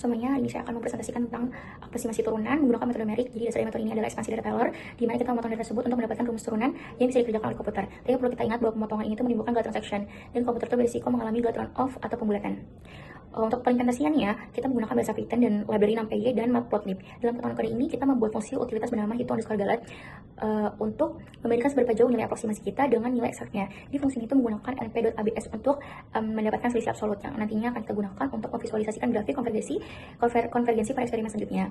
semuanya, ini saya akan mempresentasikan tentang apresiasi turunan menggunakan metode merik. Jadi dasar metode ini adalah ekspansi data Taylor, di mana kita memotong data tersebut untuk mendapatkan rumus turunan yang bisa dikerjakan oleh komputer. Tapi perlu kita ingat bahwa pemotongan ini menimbulkan gate transaction, dan komputer itu berisiko mengalami gate turn off atau pembulatan. Untuk implementasiannya, kita menggunakan bahasa Python dan library NumPy dan matplotlib. Dalam potongan kode ini, kita membuat fungsi utilitas bernama hitung_galat untuk membandingkan seberapa jauh nilai aproksimasi kita dengan nilai eksaknya. Di fungsi itu menggunakan np.abs untuk mendapatkan selisih absolut yang nantinya akan kita gunakan untuk memvisualisasikan grafik konvergensi pada eksperimen selanjutnya.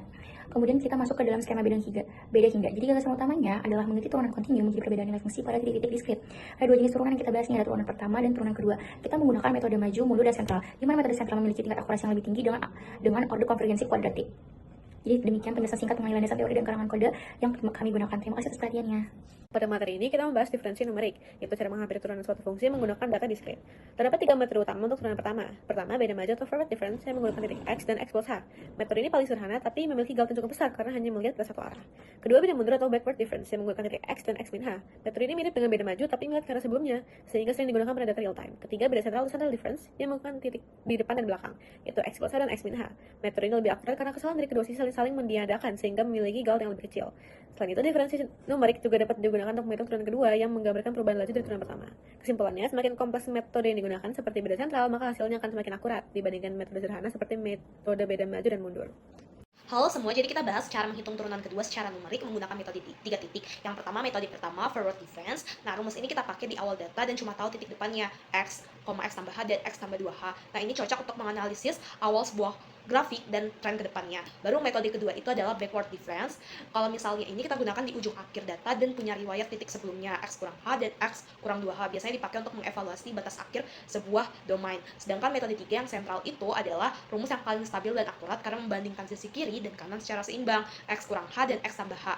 Kemudian kita masuk ke dalam skema beda hingga. Jadi gagasan utamanya adalah mengikuti turunan kontinu menjadi perbedaan nilai fungsi pada titik-titik diskrit. Ada dua jenis turunan yang kita bahas, ada turunan pertama dan turunan kedua. Kita menggunakan metode maju, mundur, dan sentral, di mana metode sentral memiliki tingkat akurasi yang lebih tinggi dengan order konvergensi kuadratik. Jadi demikian penjelasan singkat mengenai landasan teori dan karangan kode yang kami gunakan. Terima kasih atas perhatiannya. Pada materi ini kita membahas diferensi numerik, yaitu cara menghampiri turunan suatu fungsi menggunakan data diskrit. Terdapat 3 metode utama untuk turunan pertama. Pertama, beda maju atau forward difference yang menggunakan titik X dan X plus H. Metode ini paling sederhana tapi memiliki gaut yang cukup besar karena hanya melihat ke satu arah. Kedua, beda mundur atau backward difference yang menggunakan titik X dan X min H. Metode ini mirip dengan beda maju tapi melihat ke arah sebelumnya, sehingga sering digunakan pada data real time. Ketiga, beda central atau central difference yang menggunakan titik di depan dan belakang, yaitu X plus H dan X min H. Metode ini lebih akurat karena kesalahan dari kedua sisi saling meniadakan sehingga memiliki gaut yang lebih kecil. Selain itu, diferensi numerik juga dapat digunakan untuk menghitung turunan kedua yang menggambarkan perubahan laju dari turunan pertama. Kesimpulannya, semakin kompleks metode yang digunakan seperti beda sentral, maka hasilnya akan semakin akurat dibandingkan metode sederhana seperti metode beda maju dan mundur. Halo semua, jadi kita bahas cara menghitung turunan kedua secara numerik menggunakan metode 3 titik. Yang pertama, metode pertama, forward difference. Nah, rumus ini kita pakai di awal data dan cuma tahu titik depannya X, X tambah H, dan X tambah 2H. Nah, ini cocok untuk menganalisis awal sebuah grafik dan tren ke depannya. Baru metode kedua itu adalah backward difference. Kalau misalnya ini kita gunakan di ujung akhir data dan punya riwayat titik sebelumnya X kurang H dan X kurang 2H. Biasanya dipakai untuk mengevaluasi batas akhir sebuah domain. Sedangkan metode 3 yang sentral itu adalah rumus yang paling stabil dan akurat karena membandingkan sisi kiri dan kanan secara seimbang, X kurang H dan X tambah H.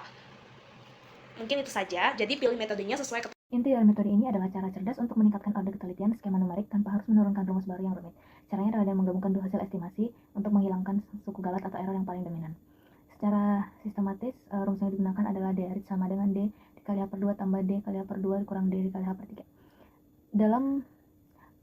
Mungkin itu saja, jadi pilih metodenya sesuai Inti dari metode ini adalah cara cerdas untuk meningkatkan order ketelitian skema numerik tanpa harus menurunkan rumus baru yang rumit. Caranya adalah dengan menggabungkan dua hasil estimasi untuk menghilangkan suku galat atau error yang paling dominan. Secara sistematis, rumus yang digunakan adalah D sama dengan D dikali H per 2 tambah D kali H per 2 kurang D dikali H per 3. Dalam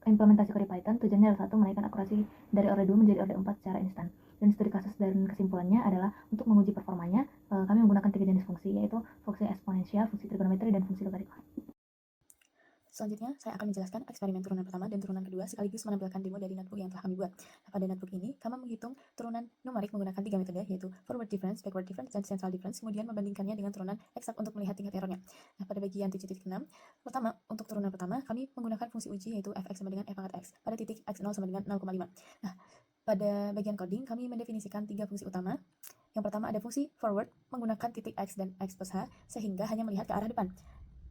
implementasi kode Python, tujuannya adalah satu, menaikkan akurasi dari order 2 menjadi order 4 secara instan. Dan studi kasus dan kesimpulannya adalah untuk menguji performanya, kami menggunakan 3 jenis fungsi, yaitu fungsi eksponensial, fungsi trigonometri, dan fungsi logaritma. Selanjutnya, saya akan menjelaskan eksperimen turunan pertama dan turunan kedua sekaligus menampilkan demo dari notebook yang telah kami buat. Nah, pada notebook ini, kami menghitung turunan numerik menggunakan 3 metode, yaitu forward difference, backward difference, dan central difference, kemudian membandingkannya dengan turunan eksak untuk melihat tingkat errornya. Nah, pada bagian 7.6, pertama, untuk turunan pertama, kami menggunakan fungsi uji yaitu fx sama dengan f pangkat x pada titik x0 sama dengan 0,5. Nah, pada bagian coding, kami mendefinisikan 3 fungsi utama. Yang pertama ada fungsi forward menggunakan titik x dan x plus h sehingga hanya melihat ke arah depan.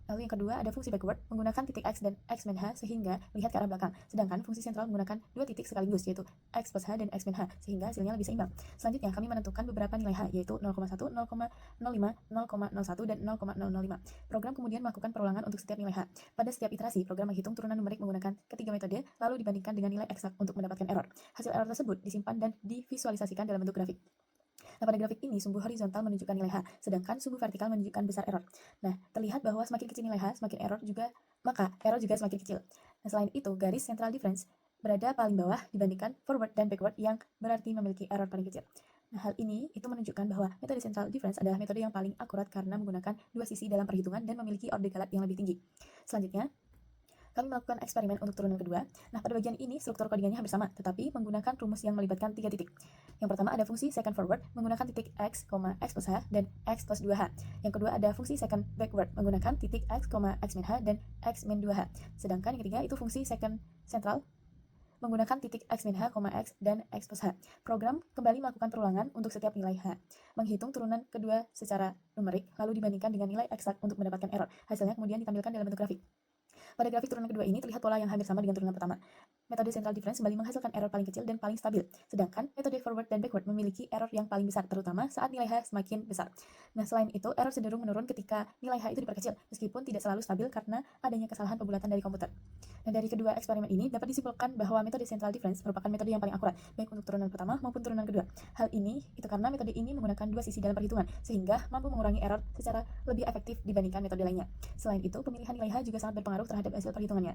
Lalu yang kedua ada fungsi backward menggunakan titik x dan x min h sehingga melihat ke arah belakang. Sedangkan fungsi sentral menggunakan 2 titik sekaligus yaitu x plus h dan x min h sehingga hasilnya lebih seimbang. Selanjutnya kami menentukan beberapa nilai h yaitu 0,1, 0,05, 0,01 dan 0,005. Program kemudian melakukan perulangan untuk setiap nilai h. Pada setiap iterasi, program menghitung turunan numerik menggunakan ketiga metode lalu dibandingkan dengan nilai eksak untuk mendapatkan error. Hasil error tersebut disimpan dan divisualisasikan dalam bentuk grafik. Nah, pada grafik ini sumbu horizontal menunjukkan nilai H, sedangkan sumbu vertikal menunjukkan besar error. Nah, terlihat bahwa semakin kecil nilai H, semakin error juga, maka error juga semakin kecil. Nah, selain itu, garis central difference berada paling bawah dibandingkan forward dan backward yang berarti memiliki error paling kecil. Nah, hal ini itu menunjukkan bahwa metode central difference adalah metode yang paling akurat karena menggunakan dua sisi dalam perhitungan dan memiliki order galat yang lebih tinggi. Selanjutnya, kami melakukan eksperimen untuk turunan kedua. Nah, pada bagian ini struktur codingannya hampir sama, tetapi menggunakan rumus yang melibatkan 3 titik. Yang pertama ada fungsi second forward menggunakan titik x, x plus h dan x plus 2h. Yang kedua ada fungsi second backward menggunakan titik x, x min h dan x min 2h. Sedangkan yang ketiga itu fungsi second central menggunakan titik x min h, x dan x plus h. Program kembali melakukan perulangan untuk setiap nilai h, menghitung turunan kedua secara numerik, lalu dibandingkan dengan nilai eksak untuk mendapatkan error. Hasilnya kemudian ditampilkan dalam bentuk grafik. Pada grafik turunan kedua ini terlihat pola yang hampir sama dengan turunan pertama. Metode central difference kembali menghasilkan error paling kecil dan paling stabil, sedangkan metode forward dan backward memiliki error yang paling besar, terutama saat nilai H semakin besar. Nah, selain itu, error cenderung menurun ketika nilai H itu diperkecil, meskipun tidak selalu stabil karena adanya kesalahan pembulatan dari komputer. Nah, dari kedua eksperimen ini dapat disimpulkan bahwa metode central difference merupakan metode yang paling akurat, baik untuk turunan pertama maupun turunan kedua. Hal ini itu karena metode ini menggunakan dua sisi dalam perhitungan, sehingga mampu mengurangi error secara lebih efektif dibandingkan metode lainnya. Selain itu, pemilihan nilai H juga sangat berpengaruh terhadap hasil perhitungannya.